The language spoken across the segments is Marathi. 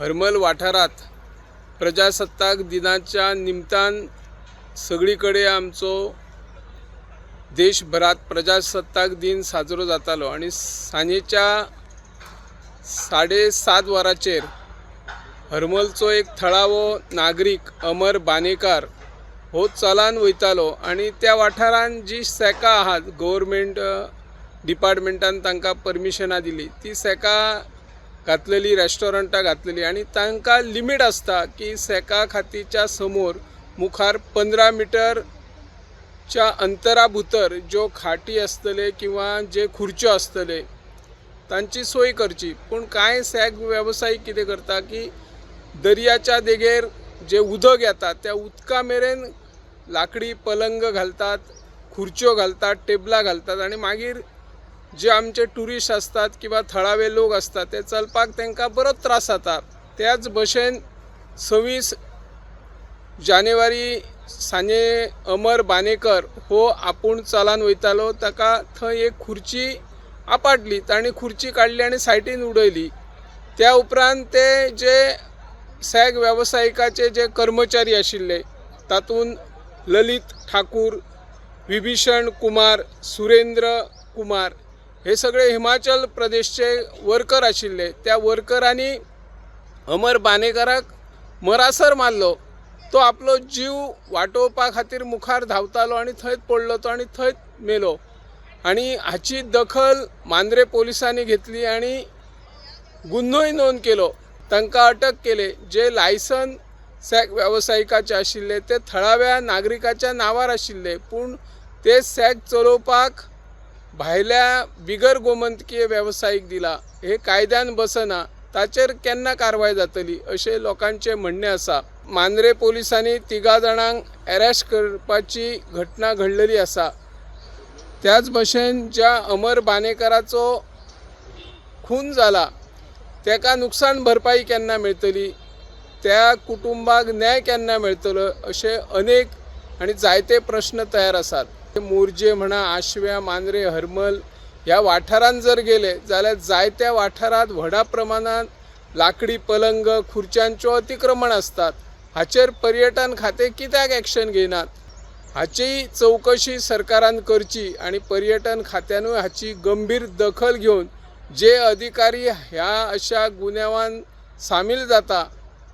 हरमल वाठारात प्रजासत्ताक दिनाच्या निमतान सगळीकडे आमचो देशभरात प्रजासत्ताक दिन साजरो जातालो आणि सांजेच्या 7:30 वरांचेर हरमलचो एक थळावो नागरीक अमर बानेकार हो चलान वयतालो आणि त्या वाठारान जी सेका आहात गव्हर्मेंट डिपार्टमेंटान तांकां परमिशनां दिली ती सेका घातलेली रेस्टॉरंटां घातलेली आणि तांकां लिमीट आसता की सेका खातीच्या समोर मुखार 15 मीटरच्या अंतरा भितर ज्यो खाटी आसतले किंवा जे खुर्च्यो आसतले तांची सोय करची। पूण कांय सेक वेवसायीक कितें करता की दर्याच्या देगेर जे उदक येता त्या उदका मेरेन लाकडी पलंग घालतात, खुर्च्यो घालतात, टेबलां घालतात आणि मागीर जे आमचे टुरिस्ट असतात किंवा थळावे लोक असतात ते चलपाक तांकां बरो त्रास जाता। त्याच भशेन 26 जानेवारी सांजे अमर बानेकर हो आपूण चलान वयतालो, ताका थंय एक खुर्ची आपटली, ताणी खुर्ची काडली आणि सायडीन उडयली। त्या उपरांत ते जे सेक वेवसायिकाचे जे कर्मचारी आशिल्ले तातूंत ललित ठाकूर, विभीषण कुमार, सुरेंद्र कुमार हे सगळे हिमाचल प्रदेशचे वर्कर आशिल्ले। त्या वर्करांनी अमर बानेकाराक मरासर मारलो। तो आपलो जीव वाटोवपा खातीर मुखार धांवतालो आणि थंयच पडलो तो आणि थंयच मेलो आणि हाची दखल मांद्रे पोलिसांनी घेतली आणि गुन्होय नोंद केलो। तांकां अटक केले। जे लायसन सेक वेवसायिकाचे आशिल्ले ते थळाव्या नागरिकाच्या नांवार आशिल्ले, पूण ते सेक चलोवपाक भायल्या बिगर गोमंतकीय वेवसायीक दिला। हे कायद्यान बसना, ताचेर केन्ना कारवाय जातली अशें लोकांचे म्हणणे आसा। मांद्रे पोलिसांनी 3 जाणांक अरेस्ट करपाची घटना घडलेली आसा। त्याच भशेन ज्या अमर बानेकाराचो खून जाला तेका नुकसाण भरपाई केन्ना मेळटली, त्या कुटुंबाक न्याय केन्ना मेळटलो अशे अनेक आणि जायते प्रश्न तयार आसात। मोरजे म्हणा, आशव्या, मांद्रे, हरमल ह्या वाठारांत जर गेले जाल्यार जायत्या वाठारांत व्हडा प्रमाणात लाकडी पलंग, खुर्च्यांचो अतिक्रमण असतात। हाचेर पर्यटन खाते कित्याक एक्शन घेयनात हाची चौकशी सरकारान करची आणि पर्यटन खात्यानूय हाची गंभीर दखल घेवन जे अधिकारी ह्या अशा गुन्यांवान सामील जाता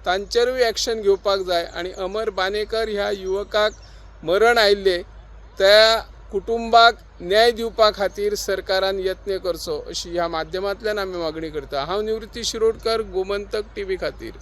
तांचेरूय एक्शन घेवपाक जाय आणि अमर बानेकर ह्या युवकाक मरण आयिल्ले त्या कुटुंबाक न्याय दिवपा खातीर सरकारान यत्न करचो अशी ह्या माध्यमांतल्यान आमी मागणी करता। हांव निवृत्ती शिरोडकर, गोमंतक टीव्ही खातीर।